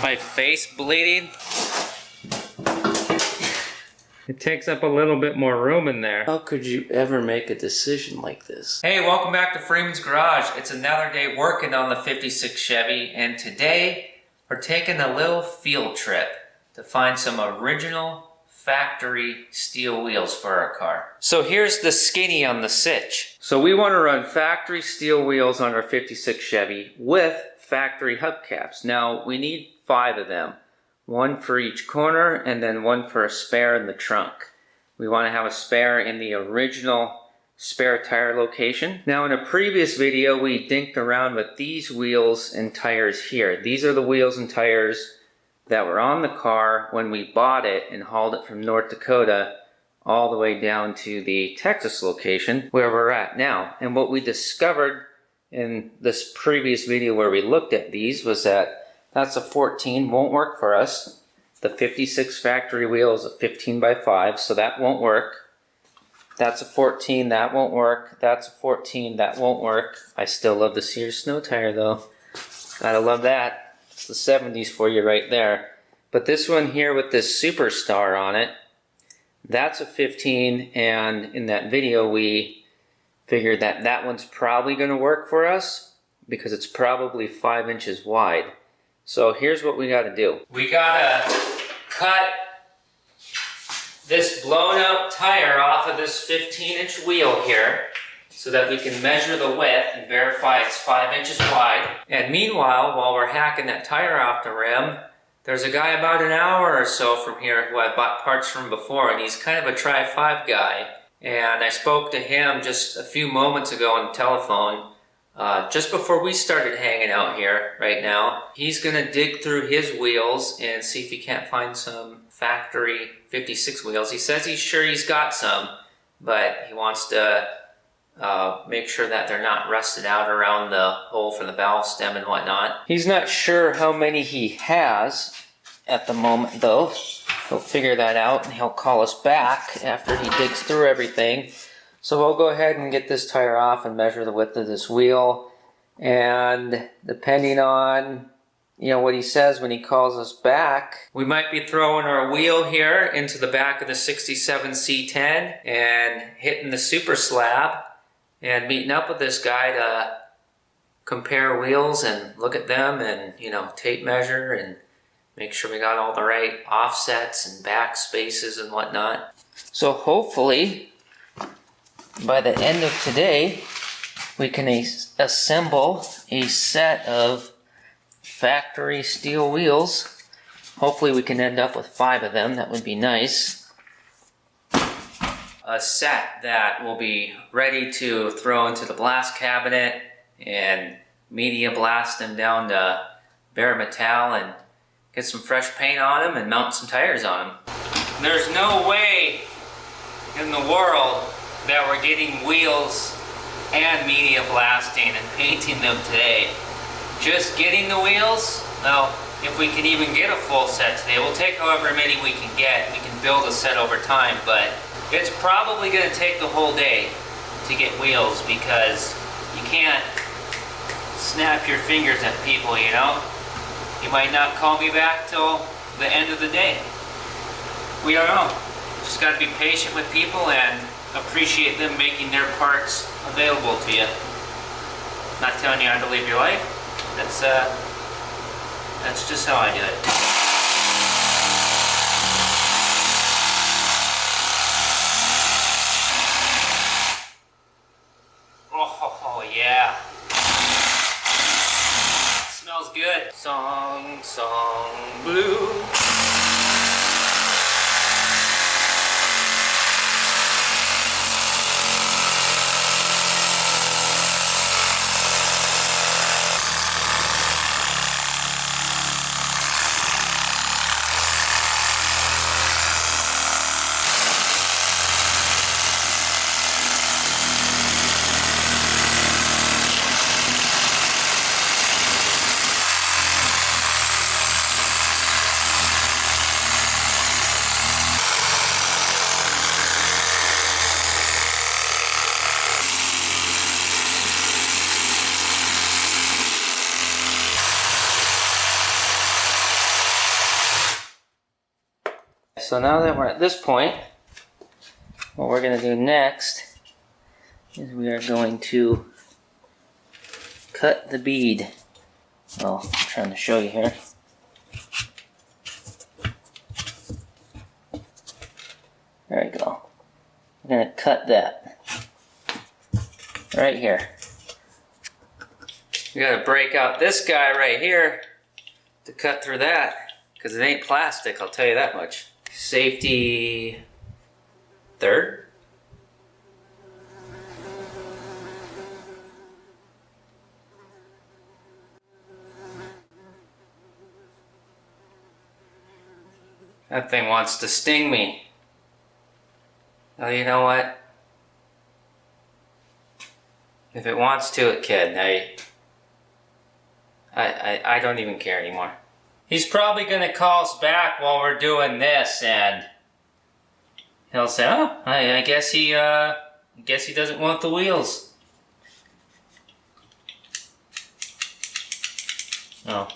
My face bleeding. It takes up a little bit more room in there. How could you ever make a decision like this? Hey, welcome back to Freeman's Garage. It's another day working on the 56 Chevy, and today we're taking a little field trip to find some original factory steel wheels for our car. So here's the skinny on the sitch. So we want to run factory steel wheels on our 56 Chevy with factory hubcaps. Now we need 5 of them. 1 for each corner and then 1 for a spare in the trunk. We want to have a spare in the original spare tire location. Now in a previous video we dinked around with these wheels and tires here. These are the wheels and tires that were on the car when we bought it and hauled it from North Dakota all the way down to the Texas location where we're at now. And what we discovered in this previous video where we looked at these was that that's a 14, won't work for us. The 56 factory wheel is a 15 by 5, so that won't work. That's a 14, that won't work. That's a 14, that won't work. I still love the Sears snow tire though. Gotta love that. It's the 70s for you right there. But this one here with this Superstar on it, that's a 15, and in that video we figured that that one's probably gonna work for us because it's probably 5 inches wide. So here's what we gotta do. We gotta cut this blown out tire off of this 15-inch wheel here so that we can measure the width and verify it's 5 inches wide. And meanwhile, while we're hacking that tire off the rim, there's a guy about an hour or so from here who I bought parts from before, and he's kind of a Tri-5 guy. And I spoke to him just a few moments ago on the telephone. Just before we started hanging out here right now. He's gonna dig through his wheels and see if he can't find some factory 56 wheels. He says he's sure he's got some, but he wants to make sure that they're not rusted out around the hole for the valve stem and whatnot. He's not sure how many he has at the moment though. He'll figure that out and he'll call us back after he digs through everything. So we'll go ahead and get this tire off and measure the width of this wheel. And depending on, what he says when he calls us back, we might be throwing our wheel here into the back of the 67 C10 and hitting the super slab and meeting up with this guy to compare wheels and look at them and, tape measure and make sure we got all the right offsets and back spaces and whatnot. So hopefully, by the end of today, we can assemble a set of factory steel wheels. Hopefully we can end up with 5 of them. That would be nice. A set that will be ready to throw into the blast cabinet and media blast them down to bare metal and get some fresh paint on them and mount some tires on them. There's no way in the world that we're getting wheels and media blasting and painting them today. Just getting the wheels, well, if we can even get a full set today, we'll take however many we can get. We can build a set over time, but it's probably gonna take the whole day to get wheels because you can't snap your fingers at people, You might not call me back till the end of the day. We don't know. Just gotta be patient with people and appreciate them making their parts available to you. Not telling you how to live your life. That's just how I do it. Oh yeah. Smells good. Song blue. so now that we're at this point, what we're going to do next is we are going to cut the bead. Well, I'm trying to show you here. There we go. We're going to cut that right here. You got to break out this guy right here to cut through that, because it ain't plastic, I'll tell you that much. Safety third. That thing wants to sting me. Oh, you know what? If it wants to, it can. I don't even care anymore. He's probably gonna call us back while we're doing this, and he'll say, "Oh, I guess he doesn't want the wheels." Oh,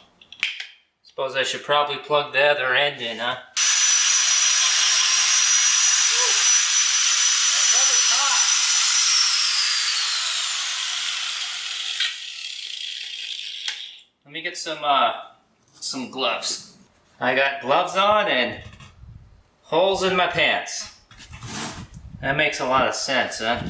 suppose I should probably plug the other end in, huh? Let me get some gloves. I got gloves on and holes in my pants. That makes a lot of sense, huh?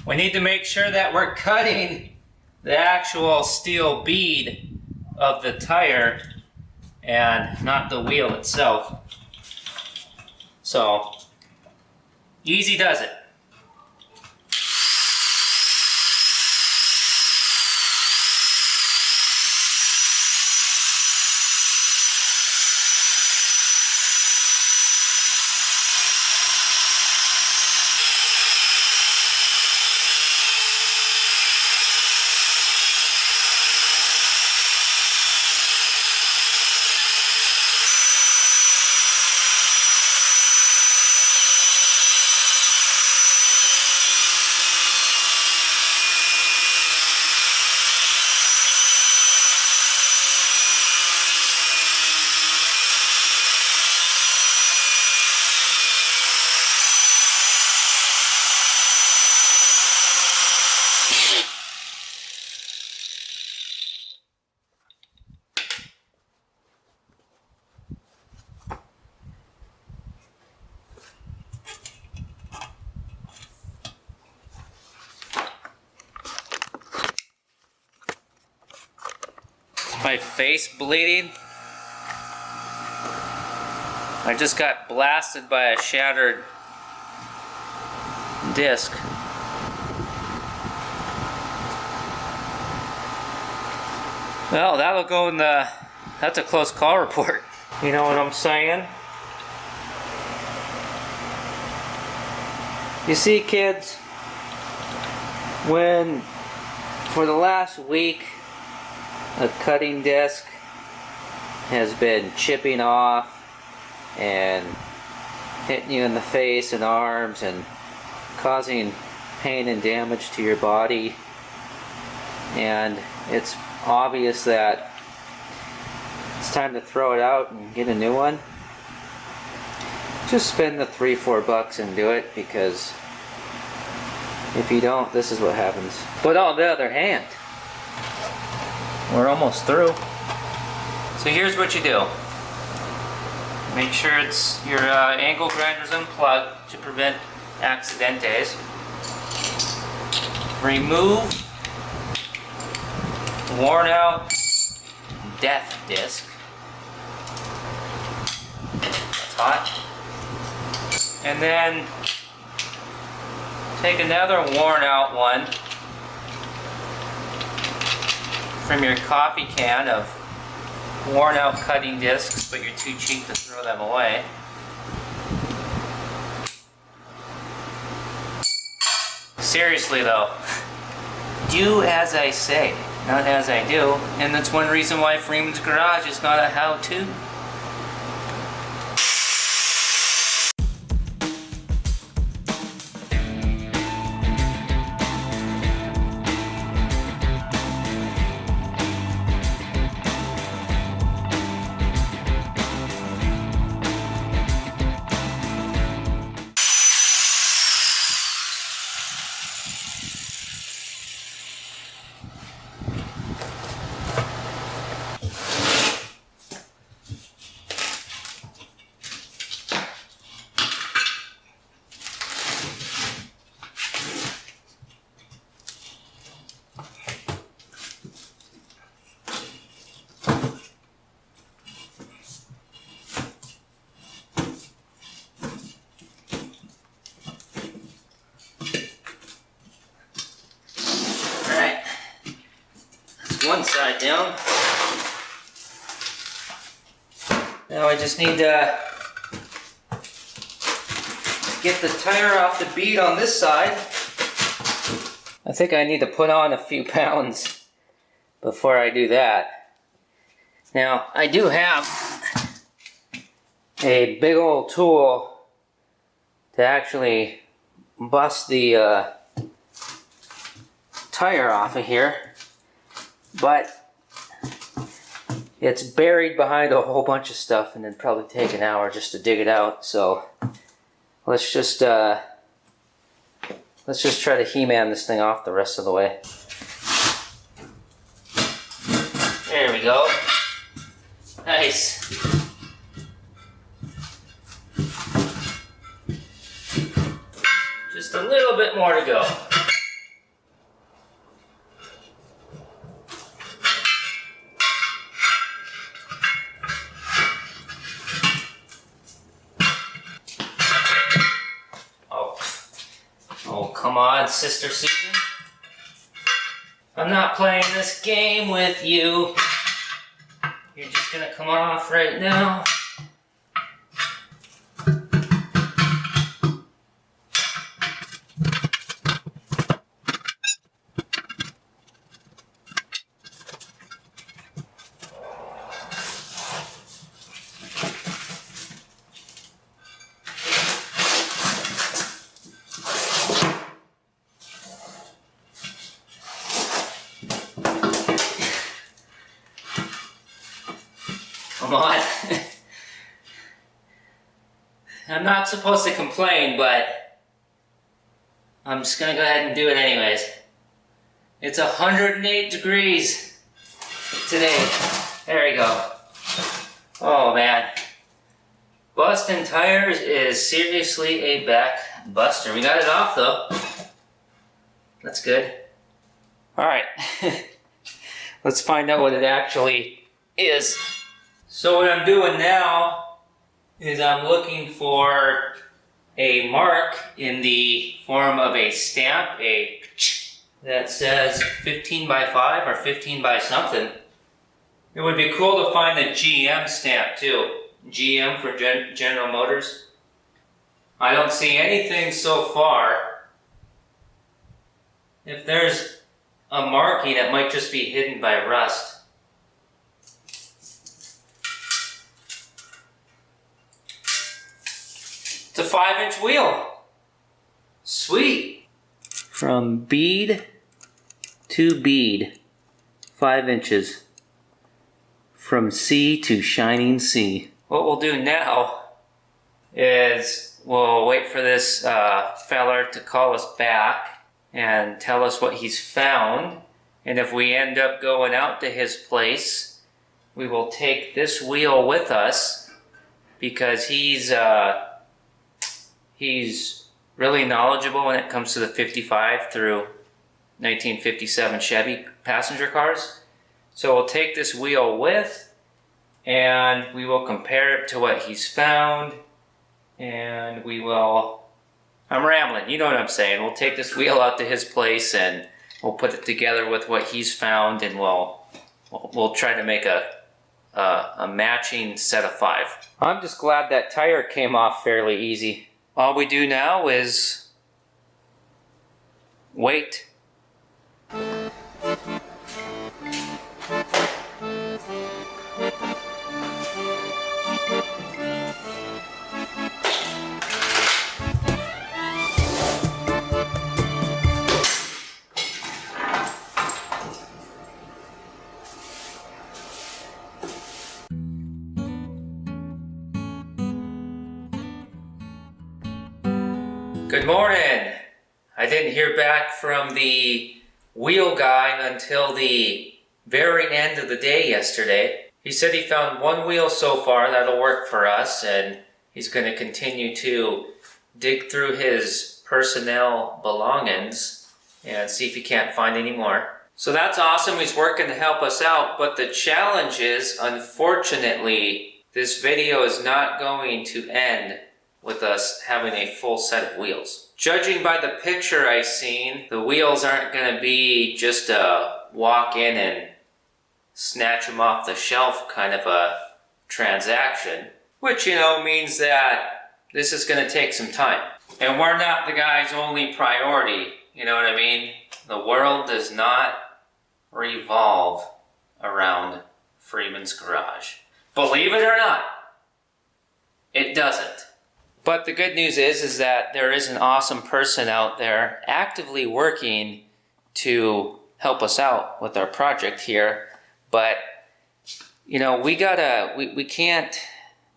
We need to make sure that we're cutting the actual steel bead of the tire and not the wheel itself. So, easy does it. My face bleeding. I just got blasted by a shattered disc. Well, that'll go in the... That's a close call report. You know what I'm saying? You see, kids, when for the last week a cutting disc has been chipping off and hitting you in the face and arms and causing pain and damage to your body, and it's obvious that it's time to throw it out and get a new one, just spend the $3-4 and do it, because if you don't, this is what happens. But on the other hand, we're almost through. So here's what you do. Make sure it's your angle grinder's unplugged to prevent accidentes. Remove worn out death disc. That's hot. And then take another worn out one from your coffee can of worn out cutting discs, but you're too cheap to throw them away. Seriously though, do as I say, not as I do, and that's one reason why Freeman's Garage is not a how-to. one side down. Now I just need to get the tire off the bead on this side. I think I need to put on a few pounds before I do that. Now, I do have a big old tool to actually bust the tire off of here, but it's buried behind a whole bunch of stuff and it'd probably take an hour just to dig it out. So let's just try to He-Man this thing off the rest of the way. There we go. Nice. Just a little bit more to go. Oh, come on, Sister Susan. I'm not playing this game with you. You're just gonna come off right now. Come on. I'm not supposed to complain, but I'm just gonna go ahead and do it anyways. It's 108 degrees today. There we go. Oh man. Busting tires is seriously a back buster. We got it off though. That's good. Alright. Let's find out what it actually is. So what I'm doing now is I'm looking for a mark in the form of a stamp, that says 15 by 5 or 15 by something. It would be cool to find the GM stamp too. GM for General Motors. I don't see anything so far. If there's a marking, it might just be hidden by rust. It's a 5-inch wheel. Sweet. From bead to bead, 5 inches. From sea to shining sea. What we'll do now is we'll wait for this feller to call us back and tell us what he's found. And if we end up going out to his place, we will take this wheel with us because he's really knowledgeable when it comes to the 55 through 1957 Chevy passenger cars. So we'll take this wheel with, and we will compare it to what he's found, and we will... I'm rambling, you know what I'm saying. We'll take this wheel out to his place, and we'll put it together with what he's found, and we'll try to make a matching set of 5. I'm just glad that tire came off fairly easy. All we do now is wait. Good morning. I didn't hear back from the wheel guy until the very end of the day yesterday. He said he found one wheel so far that'll work for us, and he's going to continue to dig through his personnel belongings and see if he can't find any more. So that's awesome. He's working to help us out, but the challenge is, unfortunately, this video is not going to end with us having a full set of wheels. Judging by the picture I seen, the wheels aren't going to be just a walk in and snatch them off the shelf kind of a transaction, which, means that this is going to take some time. And we're not the guy's only priority, you know what I mean? The world does not revolve around Freeman's garage. Believe it or not, it doesn't. But the good news is that there is an awesome person out there actively working to help us out with our project here. But, we can't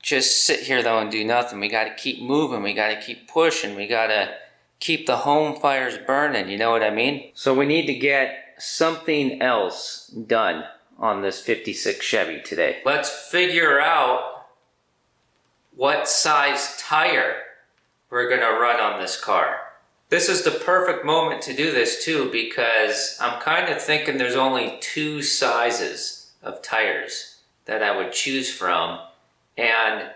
just sit here though and do nothing. We gotta keep moving, we gotta keep pushing, we gotta keep the home fires burning, you know what I mean? So we need to get something else done on this 56 Chevy today. Let's figure out what size tire we're gonna run on this car. This is the perfect moment to do this too, because I'm kind of thinking there's only 2 sizes of tires that I would choose from, and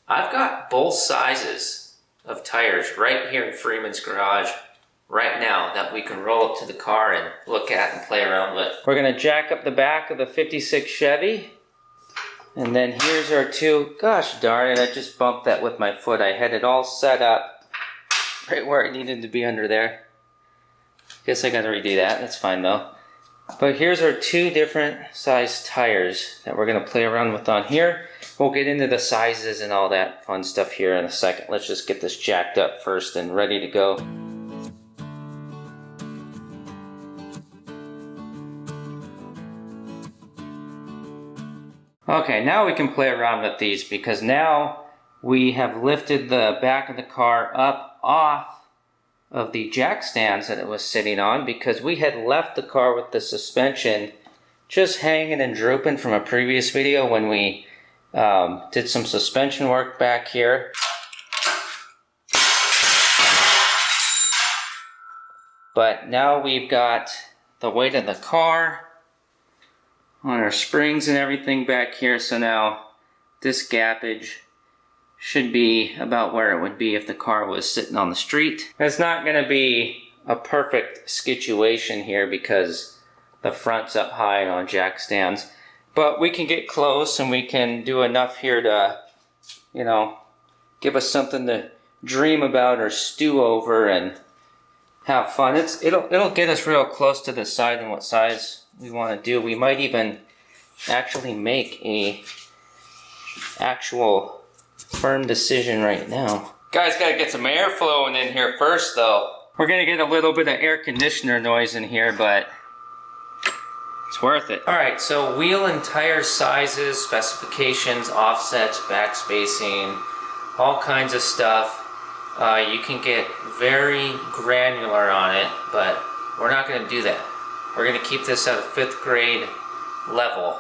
I've got both sizes of tires right here in Freeman's garage right now that we can roll up to the car and look at and play around with. We're gonna jack up the back of the 56 Chevy. And then here's our 2, gosh darn it, I just bumped that with my foot. I had it all set up right where it needed to be under there. Guess I gotta redo that, that's fine though. But here's our 2 different size tires that we're gonna play around with on here. We'll get into the sizes and all that fun stuff here in a second. Let's just get this jacked up first and ready to go. Okay, now we can play around with these because now we have lifted the back of the car up off of the jack stands that it was sitting on, because we had left the car with the suspension just hanging and drooping from a previous video when we did some suspension work back here. But now we've got the weight of the car on our springs and everything back here, so now this gappage should be about where it would be if the car was sitting on the street. It's not going to be a perfect situation here because the front's up high on jack stands, but we can get close and we can do enough here to, give us something to dream about or stew over and have fun. It'll get us real close to deciding what size we want to do. We might even actually make a actual firm decision right now. Guys, gotta get some air flowing in here first though. We're gonna get a little bit of air conditioner noise in here, but it's worth it. Alright, so wheel and tire sizes, specifications, offsets, back spacing, all kinds of stuff. You can get very granular on it, but we're not gonna do that. We're gonna keep this at a 5th grade level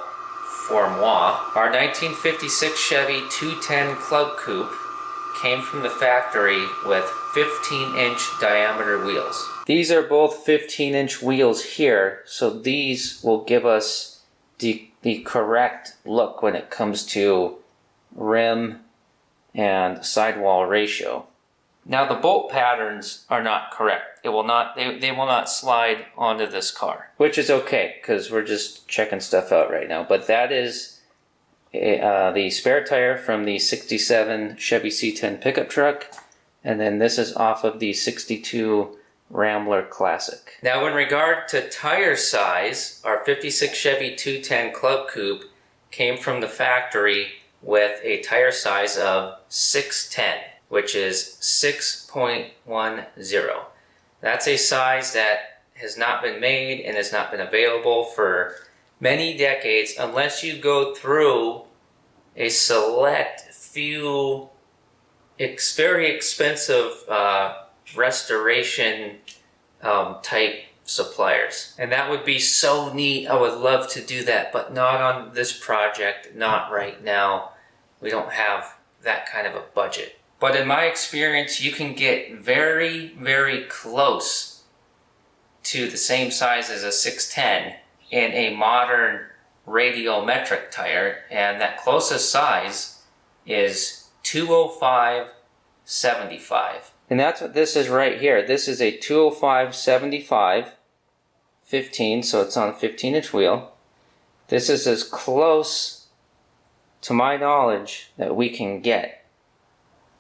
for moi. Our 1956 Chevy 210 Club Coupe came from the factory with 15-inch diameter wheels. These are both 15-inch wheels here, so these will give us the correct look when it comes to rim and sidewall ratio. Now the bolt patterns are not correct. They will not slide onto this car, which is okay because we're just checking stuff out right now. But that is the spare tire from the 67 Chevy C10 pickup truck, and then this is off of the 62 Rambler Classic. Now in regard to tire size, our 56 Chevy 210 Club Coupe came from the factory with a tire size of 610. Which is 6.10. That's a size that has not been made and has not been available for many decades unless you go through a select few very expensive restoration type suppliers. And that would be so neat. I would love to do that, but not on this project, not right now. We don't have that kind of a budget. But in my experience, you can get very, very close to the same size as a 610 in a modern radial metric tire, and that closest size is 205/75. And that's what this is right here. This is a 205/75 15, so it's on a 15-inch wheel. This is as close, to my knowledge, that we can get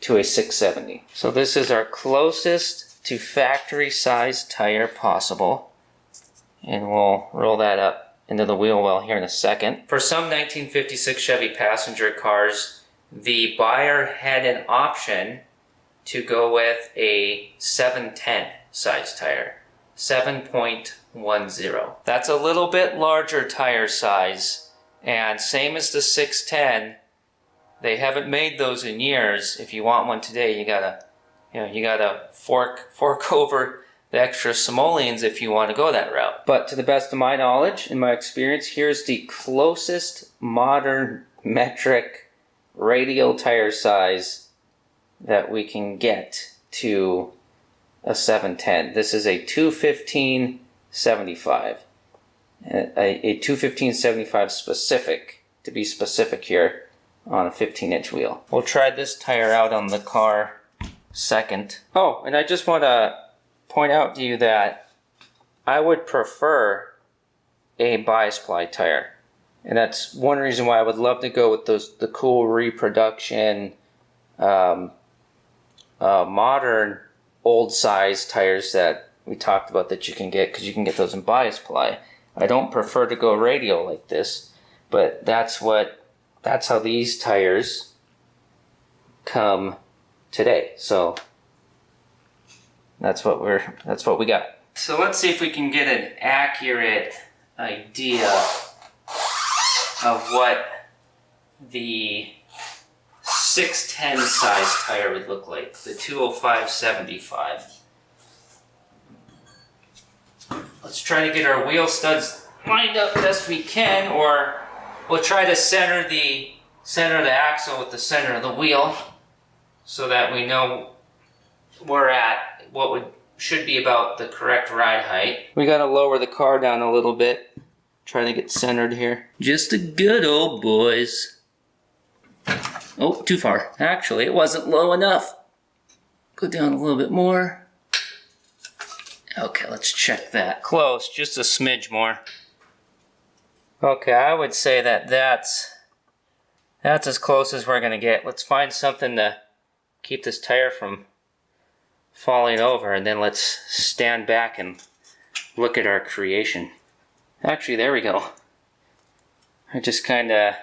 to a 670. So this is our closest to factory size tire possible. And we'll roll that up into the wheel well here in a second. For some 1956 Chevy passenger cars, the buyer had an option to go with a 710 size tire. 7.10. That's a little bit larger tire size, and same as the 610, they haven't made those in years. If you want one today, you gotta fork over the extra simoleons if you want to go that route. But to the best of my knowledge and my experience, here's the closest modern metric radial tire size that we can get to a 710. This is a 215/75. A 215/75 specific, to be specific here, on a 15-inch wheel. We'll try this tire out on the car second. Oh, and I just want to point out to you that I would prefer a bias ply tire. And that's one reason why I would love to go with the cool reproduction, modern old size tires that we talked about that you can get, because you can get those in bias ply. I don't prefer to go radial like this, but that's how these tires come today. So that's what we got. So let's see if we can get an accurate idea of what the 610 size tire would look like, the 205/75. Let's try to get our wheel studs lined up best we can, or we'll try to center the axle with the center of the wheel so that we know we're at what should be about the correct ride height. We gotta lower the car down a little bit, try to get centered here. Just a good old boys. Oh, too far. Actually, it wasn't low enough. Go down a little bit more. Okay, let's check that. Close, just a smidge more. Okay, I would say that's as close as we're gonna get. Let's find something to keep this tire from falling over, and then let's stand back and look at our creation. Actually, there we go. I just kinda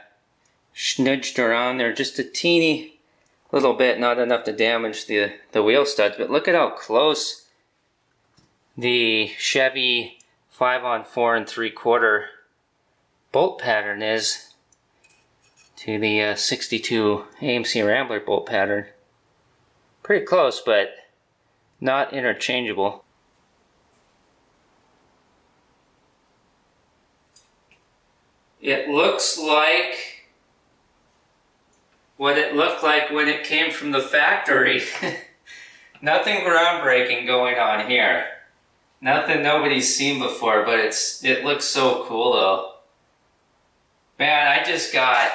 snudged around there just a teeny little bit, not enough to damage the wheel studs, but look at how close the Chevy 5-on-4 3/4 bolt pattern is to the 62 AMC Rambler bolt pattern. Pretty close, but not interchangeable. It looks like what it looked like when it came from the factory. Nothing groundbreaking going on here. Nothing nobody's seen before, but it looks so cool though. Man, I just got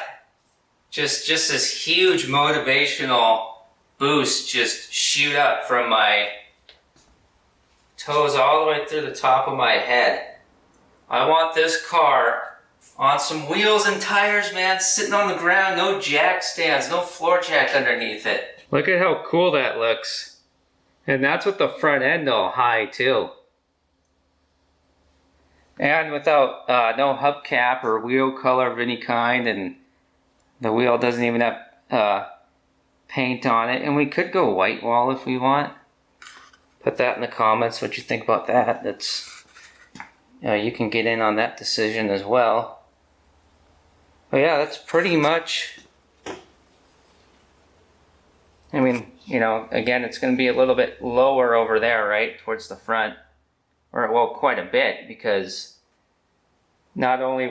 just this huge motivational boost just shoot up from my toes all the way through the top of my head. I want this car on some wheels and tires, man, sitting on the ground, no jack stands, no floor jack underneath it. Look at how cool that looks. And that's with the front end all high too. And without no hubcap or wheel color of any kind, and the wheel doesn't even have paint on it. And we could go white wall if we want. Put that in the comments what you think about that. That's you can get in on that decision as well. But yeah, that's pretty much, I mean, you know, again, it's going to be a little bit lower over there, right, towards the front. Or, well, quite a bit, because not only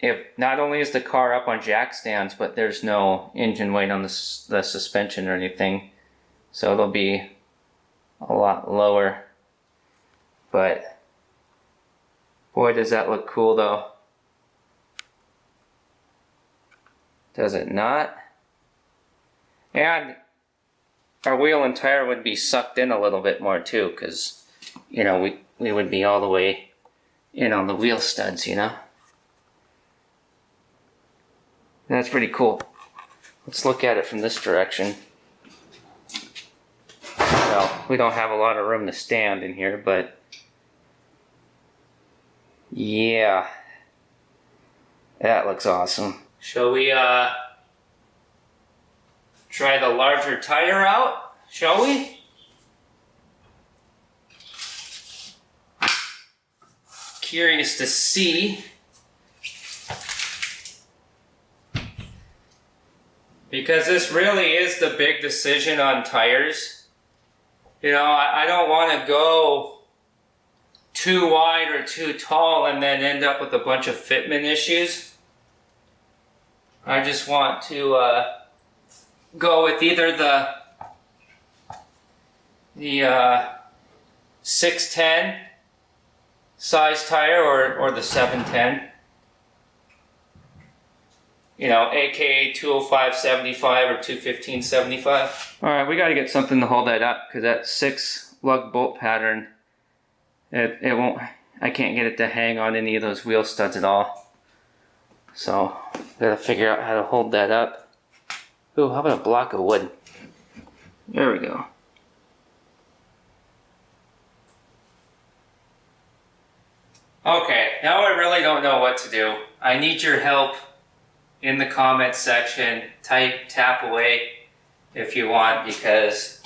is the car up on jack stands, but there's no engine weight on the suspension or anything. So it'll be a lot lower. But boy, does that look cool though. Does it not? And our wheel and tire would be sucked in a little bit more too, because, you know, we would be all the way in on the wheel studs, you know. That's pretty cool. Let's look at it from this direction. Well, we don't have a lot of room to stand in here, but yeah, that looks awesome. Shall we try the larger tire out? Shall we? Curious to see. Because this really is the big decision on tires. You know, I don't want to go too wide or too tall and then end up with a bunch of fitment issues. I just want to go with either the 610 size tire or the 710. You know, aka 205/75 or 215/75. Alright, we gotta get something to hold that up, because that 6 lug bolt pattern, it won't, I can't get it to hang on any of those wheel studs at all. So, gotta figure out how to hold that up. Ooh, how about a block of wood? There we go. Okay, now I really don't know what to do. I need your help in the comments section. Tap away if you want, because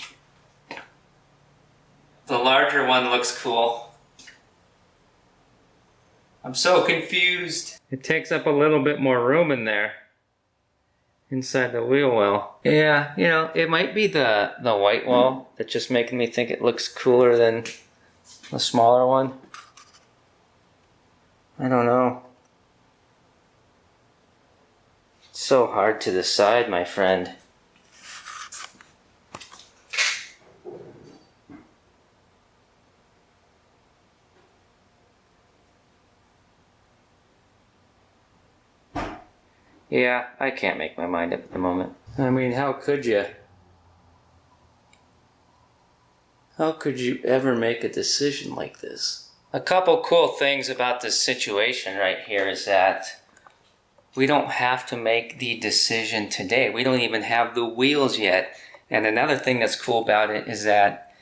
the larger one looks cool. I'm so confused. It takes up a little bit more room in there, inside the wheel well. Yeah, you know, it might be the white wall that's just making me think it looks cooler than the smaller one. I don't know. It's so hard to decide, my friend. Yeah, I can't make my mind up at the moment. I mean, how could you? How could you ever make a decision like this? A couple cool things about this situation right here is that we don't have to make the decision today. We don't even have the wheels yet. And another thing that's cool about it is that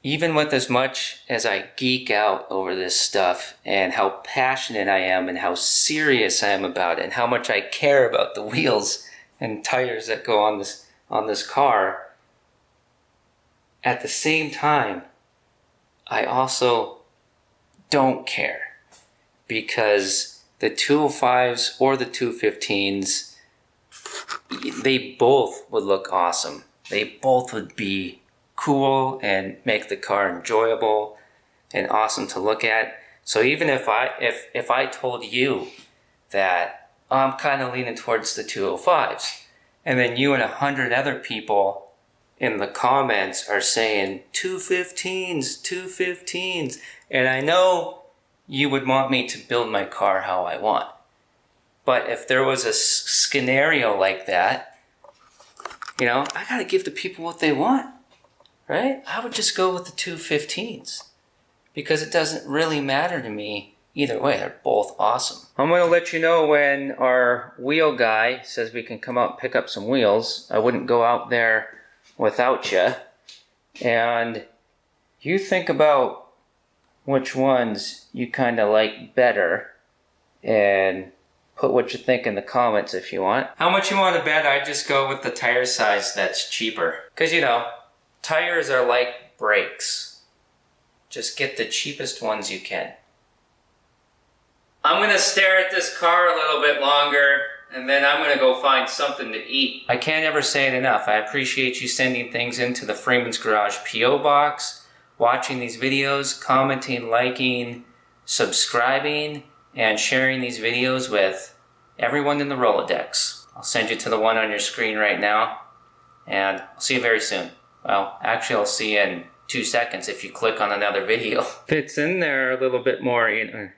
even with as much as I geek out over this stuff and how passionate I am and how serious I am about it and how much I care about the wheels and tires that go on this car, at the same time, I also don't care, because the 205s or the 215s, they both would look awesome. They both would be cool and make the car enjoyable and awesome to look at. So even if I told you that I'm kind of leaning towards the 205s, and then you and 100 other people in the comments are saying 215s, 215s, and I know you would want me to build my car how I want. But if there was a scenario like that, you know, I gotta give the people what they want, right? I would just go with the 215s, because it doesn't really matter to me either way. They're both awesome. I'm gonna let you know when our wheel guy says we can come out and pick up some wheels. I wouldn't go out there without you. And you think about which ones you kind of like better, and put what you think in the comments if you want. How much you want to bet I just go with the tire size that's cheaper? Because, you know, tires are like brakes. Just get the cheapest ones you can. I'm going to stare at this car a little bit longer, and then I'm going to go find something to eat. I can't ever say it enough. I appreciate you sending things into the Freeman's Garage P.O. Box, watching these videos, commenting, liking, subscribing, and sharing these videos with everyone in the Rolodex. I'll send you to the one on your screen right now, and I'll see you very soon. Well, actually I'll see you in 2 seconds if you click on another video. Fits in there a little bit more, you know.